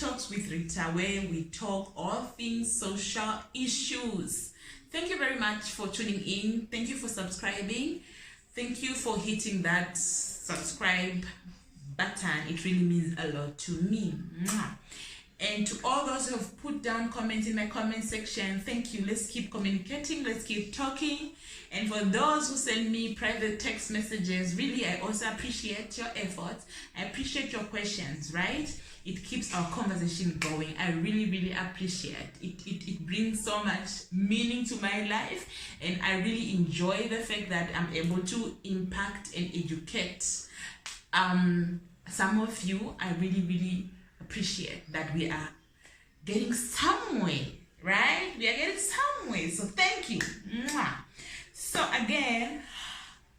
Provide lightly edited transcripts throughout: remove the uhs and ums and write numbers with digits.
Talks with Rita, where we talk all things social issues. Thank you very much for tuning in. Thank you for subscribing. Thank you for hitting that subscribe button. It really means a lot to me. And to all those who have put down comments in my comment section, thank you. Let's keep communicating. Let's keep talking. And for those who send me private text messages, really, I also appreciate your efforts. I appreciate your questions, right? It keeps our conversation going. I really, really appreciate it. It brings so much meaning to my life. And I really enjoy the fact that I'm able to impact and educate some of you. I really, really appreciate that we are getting somewhere, right? We are getting somewhere. So thank you. So again,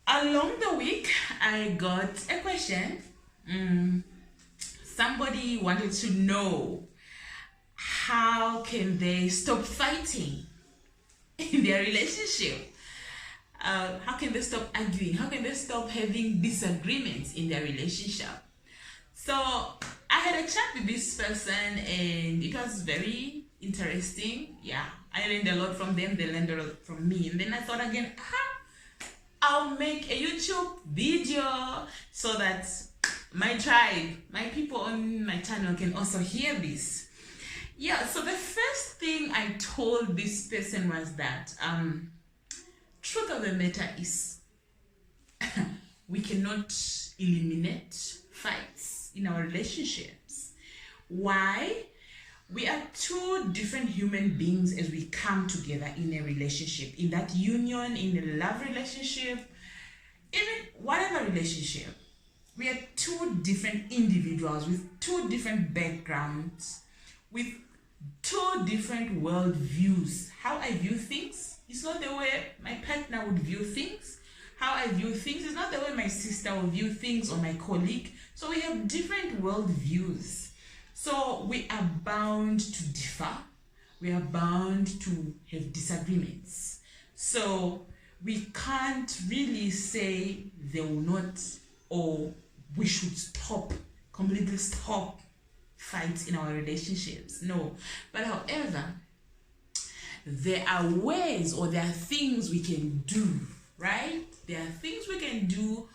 along the week, I got a question. Somebody wanted to know how can they stop fighting in their relationship? How can they stop arguing? How can they stop having disagreements in their relationship? So I had a chat with this person and it was very interesting. Yeah, I learned a lot from them. They learned a lot from me. And then I thought again, I'll make a YouTube video so that my tribe, my people on my channel can also hear this. Yeah, so the first thing I told this person was that truth of the matter is we cannot eliminate fights in our relationships. Why? We are two different human beings as we come together in a relationship, in that union, in a love relationship, even whatever relationship. We are two different individuals with two different backgrounds, with two different world views. How I view things is not the way my partner would view things. How I view things is not the way my sister will view things or my colleague. So we have different world views. So we are bound to differ. We are bound to have disagreements. So we can't really say they will not, or we should completely stop fights in our relationships. No. But however, there are ways or there are things we can do, right? There are things we can do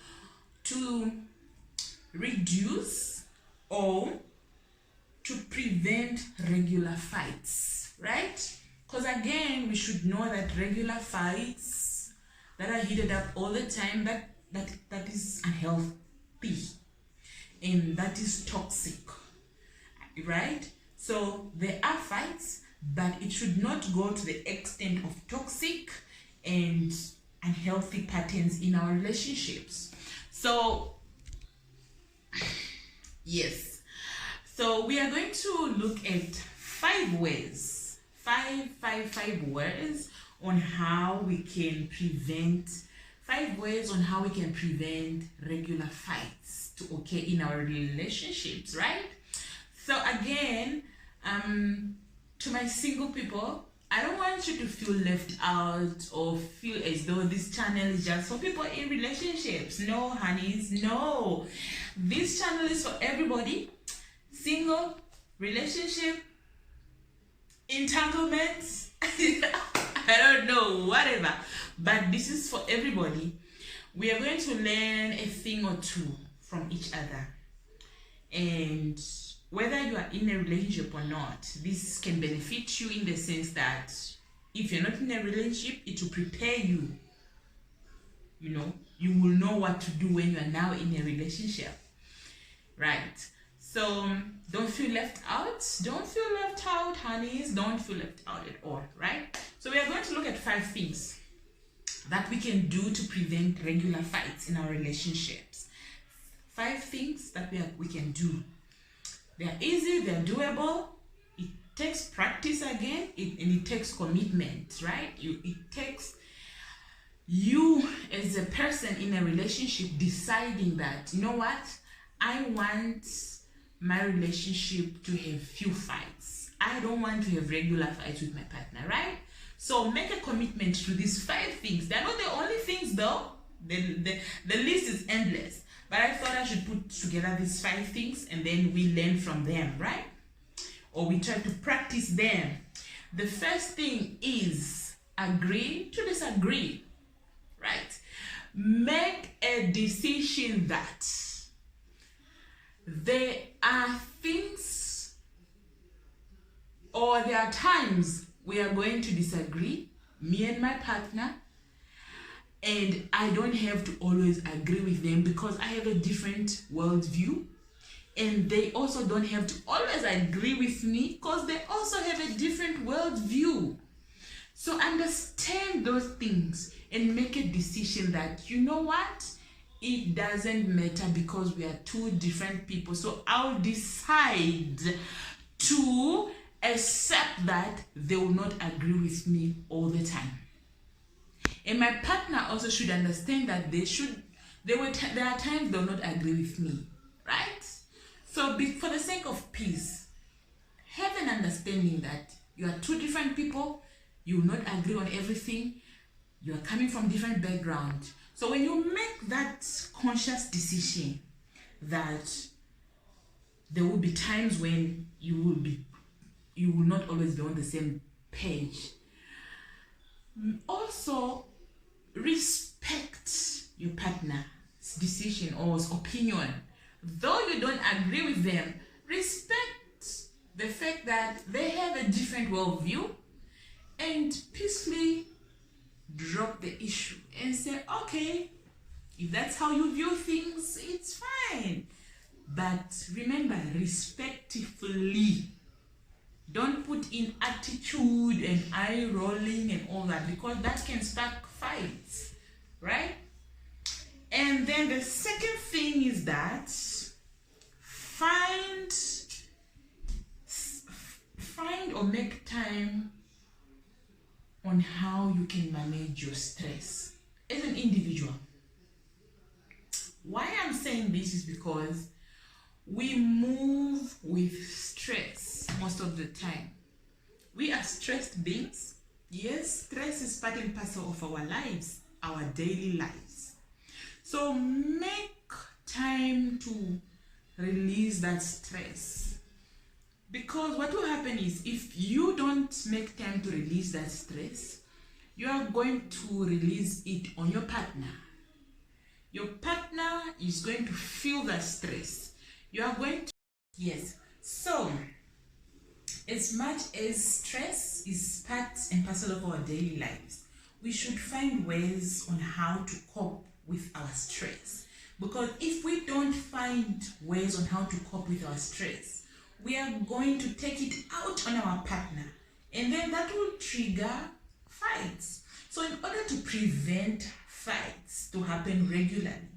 to reduce or to prevent regular fights, right? Because again, we should know that regular fights that are heated up all the time, that is unhealthy and that is toxic, right? So there are fights, but it should not go to the extent of toxic and unhealthy patterns in our relationships. So yes, so we are going to look at five ways on how we can prevent regular fights to occur in our relationships, right? So again, to my single people, I don't want you to feel left out or feel as though this channel is just for people in relationships. No, honeys, no. This channel is for everybody. Single, relationship, entanglements, I don't know, whatever. But this is for everybody. We are going to learn a thing or two from each other. And whether you are in a relationship or not, this can benefit you in the sense that if you're not in a relationship, it will prepare you. You know, you will know what to do when you are now in a relationship, right? So don't feel left out. Don't feel left out, honeys. Don't feel left out at all, right? So we are going to look at 5 things that we can do to prevent regular fights in our relationships. 5 things that we can do. They're easy, they're doable. It takes practice again, and it takes commitment, right? It takes you as a person in a relationship deciding that, you know what, I want my relationship to have few fights. I don't want to have regular fights with my partner, right? So make a commitment to these 5 things. They're not the only things though. The list is endless. But I thought I should put together these 5 things and then we learn from them, right? or we try to practice them. The first thing is agree to disagree, right? Make a decision that there are things or there are times we are going to disagree, me and my partner, and I don't have to always agree with them because I have a different worldview, and they also don't have to always agree with me because they also have a different worldview. So understand those things and make a decision that, you know what, it doesn't matter because we are two different people. So I'll decide to accept that they will not agree with me all the time. And my partner also should understand that there are times they'll not agree with me, right? So for the sake of peace, have an understanding that you are two different people, you will not agree on everything, you are coming from different backgrounds. So when you make that conscious decision that there will be times when you will not always be on the same page. Also, respect your partner's decision or opinion. Though you don't agree with them, respect the fact that they have a different worldview and peacefully drop the issue and say, okay, if that's how you view things, it's fine. But remember, respectfully. Don't put in attitude and eye rolling and all that, because that can spark fights, right? And then the second thing is that find or make time on how you can manage your stress as an individual. Why I'm saying this is because we move with stress most of the time. We are stressed beings. Yes, stress is part and parcel of our lives, our daily lives. So make time to release that stress. Because what will happen is, if you don't make time to release that stress, you are going to release it on your partner. Your partner is going to feel that stress. You are going to, yes. So, as much as stress is part and parcel of our daily lives, we should find ways on how to cope with our stress. Because if we don't find ways on how to cope with our stress, we are going to take it out on our partner, and then that will trigger fights. So in order to prevent fights to happen regularly,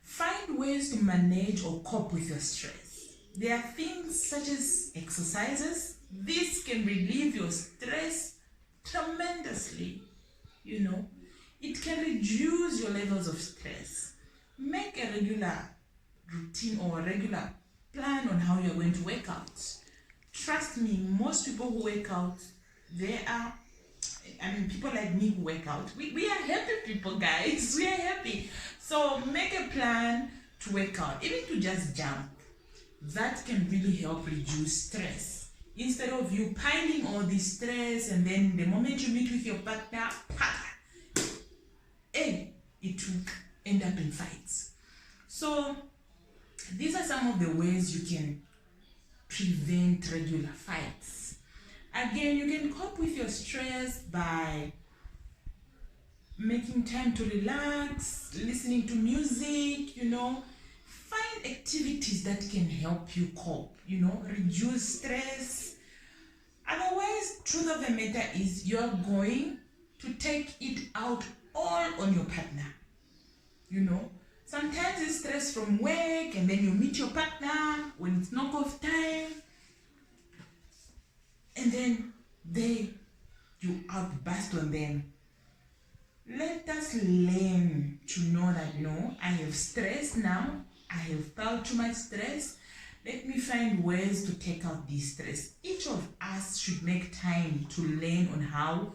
find ways to manage or cope with your stress. There are things such as exercises. This can relieve your stress tremendously. It can reduce your levels of stress. Make a regular routine or a regular plan on how you're going to work out. Trust me, most people who work out, people like me who work out, we are happy people, guys. We are happy. So make a plan to work out, even to just jump. That can really help reduce stress. Instead of you piling all this stress, and then the moment you meet with your partner, it will end up in fights. So these are some of the ways you can prevent regular fights. Again, you can cope with your stress by making time to relax, listening to music, Find activities that can help you cope, reduce stress. Otherwise, truth of the matter is you're going to take it out all on your partner. Sometimes it's stress from work, and then you meet your partner when it's knock off time, and then you outburst on them. Let us learn to know that, no, I have stress now. I have felt too much stress. Let me find ways to take out this stress. Each of us should make time to learn on how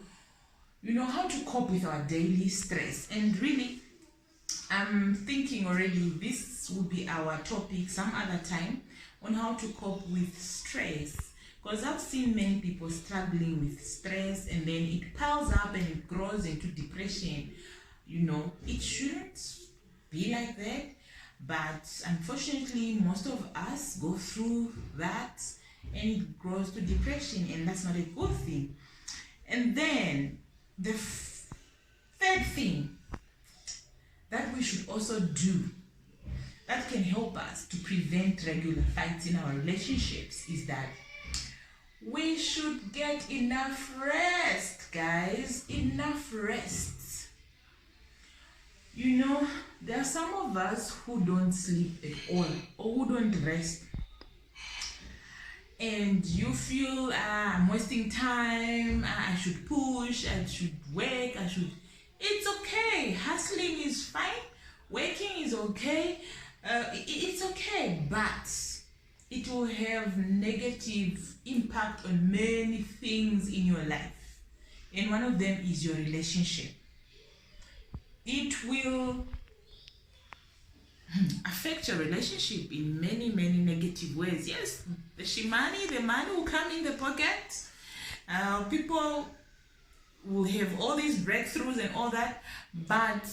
to cope with our daily stress. And really, I'm thinking already this will be our topic some other time on how to cope with stress. Because I've seen many people struggling with stress, and then it piles up and it grows into depression. It shouldn't be like that, but unfortunately most of us go through that, and it grows to depression, and that's not a good thing. And then the third thing that we should also do that can help us to prevent regular fights in our relationships is that we should get enough rest, guys. Enough rest. There are some of us who don't sleep at all, or who don't rest. And you feel, I'm wasting time, I should push, I should work, It's okay. Hustling is fine. Working is okay. It's okay, but it will have negative impact on many things in your life. And one of them is your relationship. It will affect your relationship in many, many negative ways. Yes, the money will come in the pocket. People will have all these breakthroughs and all that. But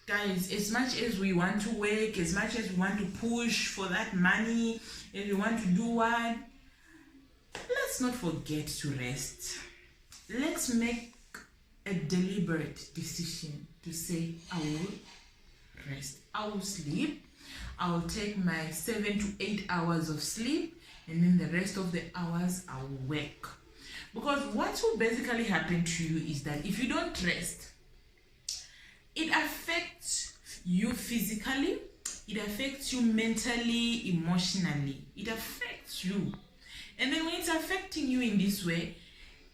guys, as much as we want to work, as much as we want to push for that money, if we want to do what, let's not forget to rest. Let's make a deliberate decision to say, I will rest, I will sleep, I will take my 7 to 8 hours of sleep, and then the rest of the hours I will work. Because what will basically happen to you is that if you don't rest, it affects you physically, it affects you mentally, emotionally, it affects you. And then when it's affecting you in this way,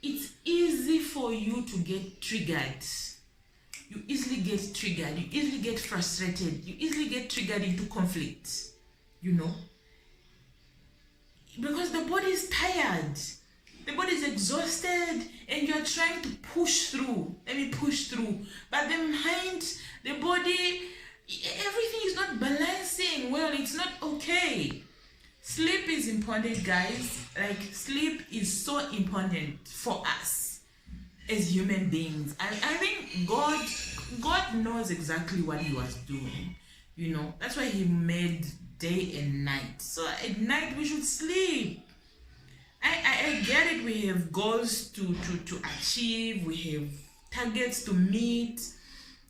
it's easy for you to get triggered. You easily get triggered, you easily get frustrated, you easily get triggered into conflict, because the body is tired, the body is exhausted, and you're trying to push through. Let me push through. But the mind, the body, everything is not balancing well. It's not okay. Sleep is important, guys. Like, sleep is so important for us as human beings. I think God knows exactly what he was doing. That's why he made day and night. So at night we should sleep. I get it, we have goals to achieve, we have targets to meet,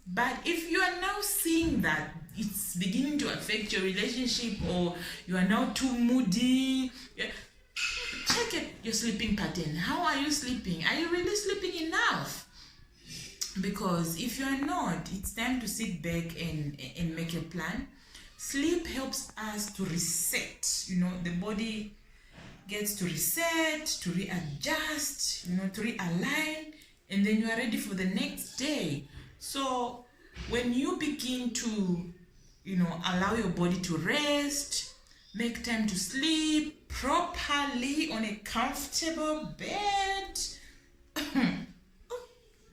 but if you are now seeing that it's beginning to affect your relationship, or you are now too moody, check your sleeping pattern. How are you sleeping? Are you really sleeping enough? Because if you are not, it's time to sit back and make a plan. Sleep helps us to reset. The body gets to reset, to readjust, to realign, and then you are ready for the next day. So when you begin to, allow your body to rest, make time to sleep properly on a comfortable bed,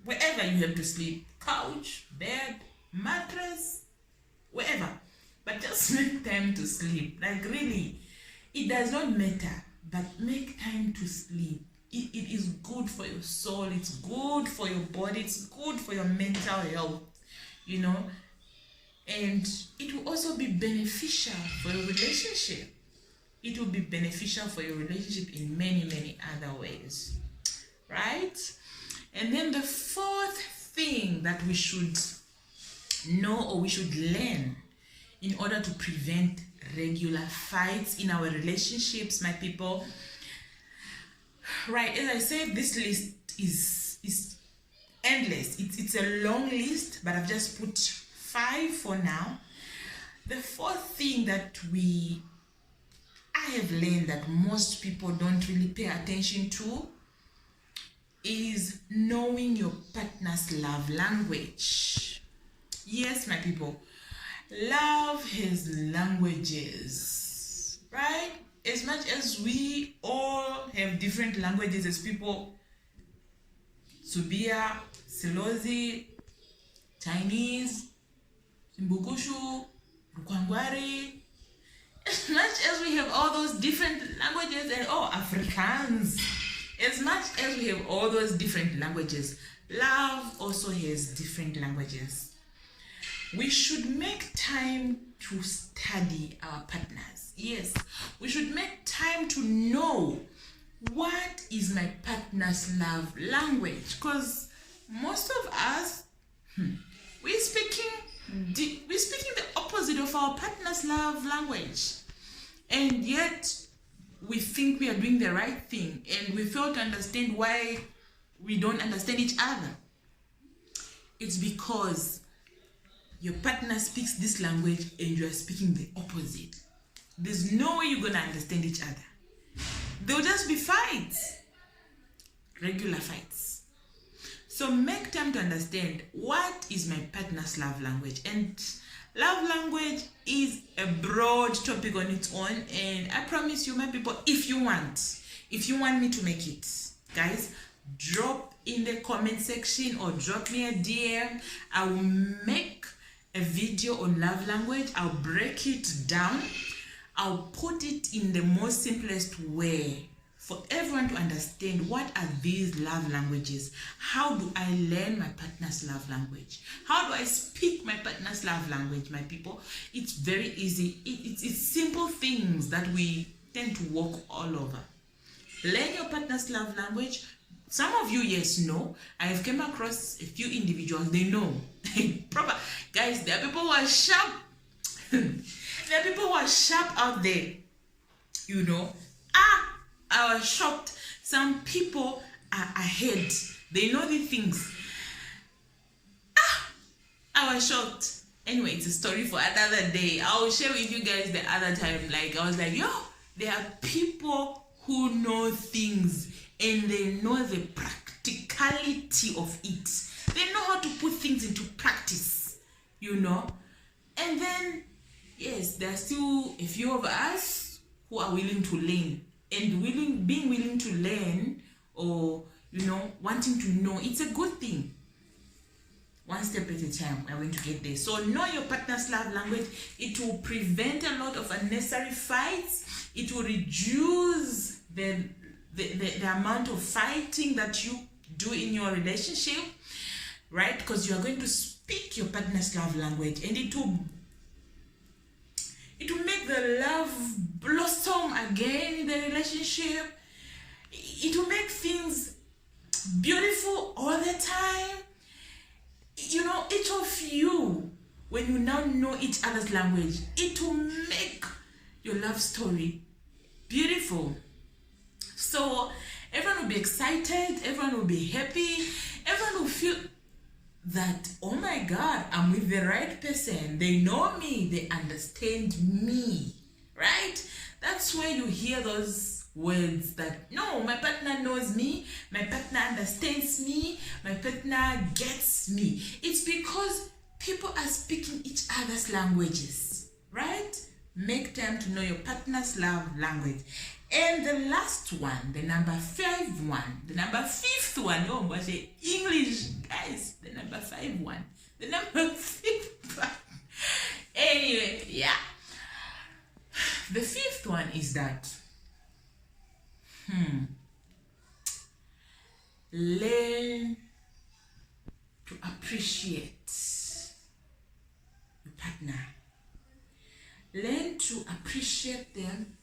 wherever you have to sleep, couch, bed, mattress, wherever, but just make time to sleep. Like, really, it does not matter, but make time to sleep. It is good for your soul, it's good for your body, it's good for your mental health, and it will also be beneficial for your relationship. It will be beneficial for your relationship in many, many other ways, right? And then the fourth thing that we should know, or we should learn, in order to prevent regular fights in our relationships, my people. Right, as I said, this list is endless. It's a long list, but I've just put 5 for now. The fourth thing that I have learned that most people don't really pay attention to is knowing your partner's love language. Yes, my people. Love has languages, right? As much as we all have different languages as people, Subia, Silozi, Chinese, Simbukushu, Rukwangwari, as much as we have all those different languages, and Afrikaans, tons. As much as we have all those different languages, love also has different languages. We should make time to study our partners. Yes, we should make time to know what is my partner's love language, because most of us we're speaking the opposite of our partner's love language, and yet we think we are doing the right thing, and we fail to understand why we don't understand each other. It's because your partner speaks this language and you are speaking the opposite. There's no way you're going to understand each other. There'll just be fights, regular fights. So make time to understand what is my partner's love language. And love language is a broad topic on its own, and I promise you, my people, if you want me to make it, guys, drop in the comment section or drop me a DM. I will make a video on love language. I'll break it down. I'll put it in the most simplest way for everyone to understand what are these love languages. How do I learn my partner's love language? How do I speak my partner's love language, my people? It's very easy. It's simple things that we tend to walk all over. Learn your partner's love language. Some of you, yes, know. I have come across a few individuals, they know. Proper. Guys, there are people who are sharp. There are people who are sharp out there. You know. I was shocked. Some people are ahead. They know the things. I was shocked. Anyway, it's a story for another day. I will share with you guys the other time. Like, I was like, yo, there are people who know things and they know the practicality of it. They know how to put things into practice, you know. And then, yes, there are still a few of us who are willing to learn. And being willing to learn, or, you know, wanting to know, it's a good thing. One step at a time, we're going to get there. So know your partner's love language. It will prevent a lot of unnecessary fights. It will reduce the amount of fighting that you do in your relationship, right? Because you are going to speak your partner's love language, and it will make the love blossom again in the relationship. It will make things beautiful all the time. You know, each of you, when you now know each other's language, it will make your love story beautiful. So everyone will be excited, everyone will be happy, everyone will feel that, oh my God, I'm with the right person. They know me, they understand me, right? That's where you hear those words that, no, my partner knows me, my partner understands me, my partner gets me. It's because people are speaking each other's languages, right? Make time to know your partner's love language. And the last one, the number fifth one, oh, but the English, guys, the number 5 one, the number 5 one. Anyway, yeah. The 5th one is that, learn to appreciate your partner. Learn to appreciate them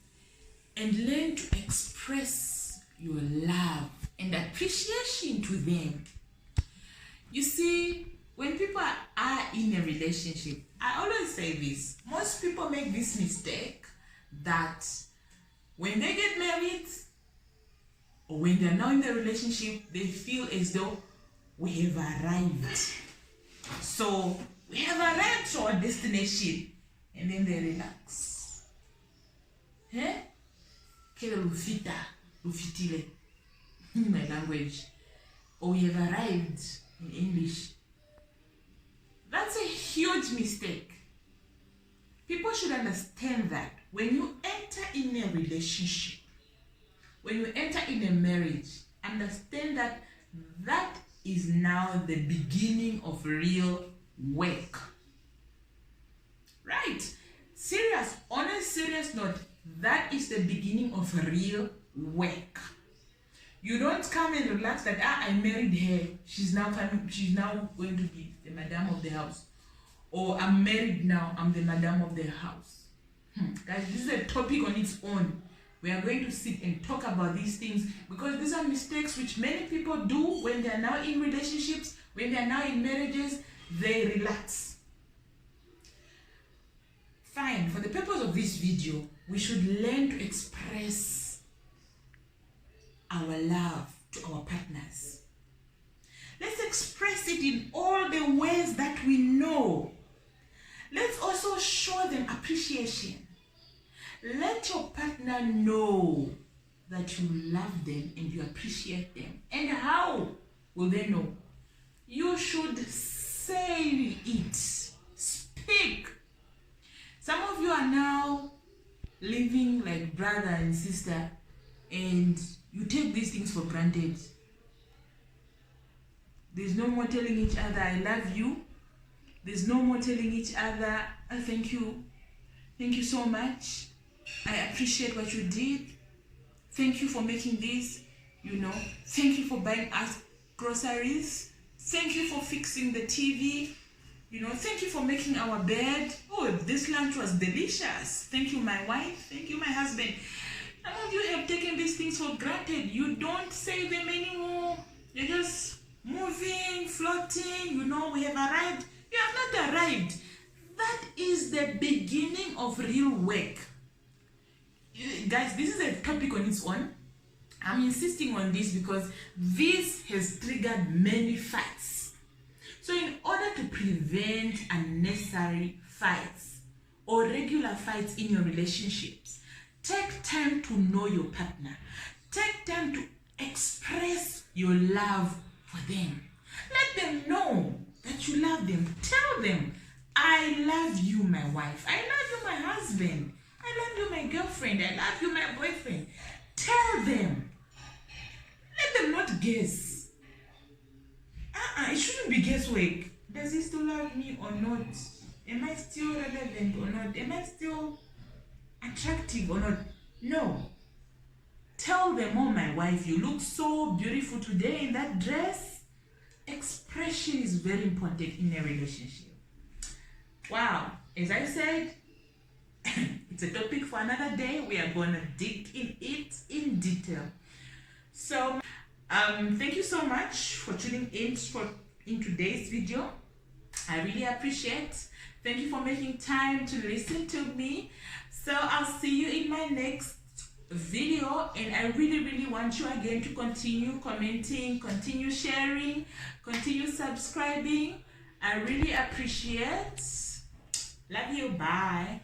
and learn to express your love and appreciation to them. You see, when people are in a relationship, I always say this, most people make this mistake that when they get married or when they're now in the relationship, they feel as though we have arrived. So we have arrived to our destination, and then they relax. Lufitile, in my language. Or we have arrived in English. That's a huge mistake. People should understand that when you enter in a relationship, when you enter in a marriage, understand that that is now the beginning of real work. Right? Serious, on a serious note, that is the beginning of real work. You don't come and relax that I married her. She's now going to be the madam of the house. Or I'm married now, I'm the madam of the house. Guys, this is a topic on its own. We are going to sit and talk about these things because these are mistakes which many people do when they are now in relationships, when they are now in marriages, they relax. Fine, for the purpose of this video, we should learn to express our love to our partners. Let's express it in all the ways that we know. Let's also show them appreciation. Let your partner know that you love them and you appreciate them. And how will they know? You should say it. Speak. Some of you are now living like brother and sister, and you take these things for granted. There's no more telling each other, I love you. There's no more telling each other, thank you. Thank you so much. I appreciate what you did. Thank you for making this, Thank you for buying us groceries. Thank you for fixing the TV. Thank you for making our bed. Oh, this lunch was delicious. Thank you, my wife. Thank you, my husband. Some of you have taken these things for granted. You don't say them anymore. You're just moving, floating. We have arrived. You have not arrived. That is the beginning of real work. Guys, this is a topic on its own. I'm insisting on this because this has triggered many fights. So in order to prevent unnecessary fights or regular fights in your relationships, take time to know your partner. Take time to express your love for them. Let them know that you love them. Tell them, I love you, my wife. I love you, my husband. I love you, my girlfriend. I love you, my boyfriend. Tell them. Let them not guess. It shouldn't be guesswork. Does he still love me or not? Am I still relevant or not? Am I still attractive or not? No. Tell them, oh, my wife, you look so beautiful today in that dress. Expression is very important in a relationship. Wow. As I said, it's a topic for another day. We are going to dig in it in detail. So, thank you so much for tuning in today's video. I really appreciate. Thank you for making time to listen to me. So, I'll see you in my next video, and I really want you again to continue commenting, continue sharing, continue subscribing. I really appreciate. Love you. Bye.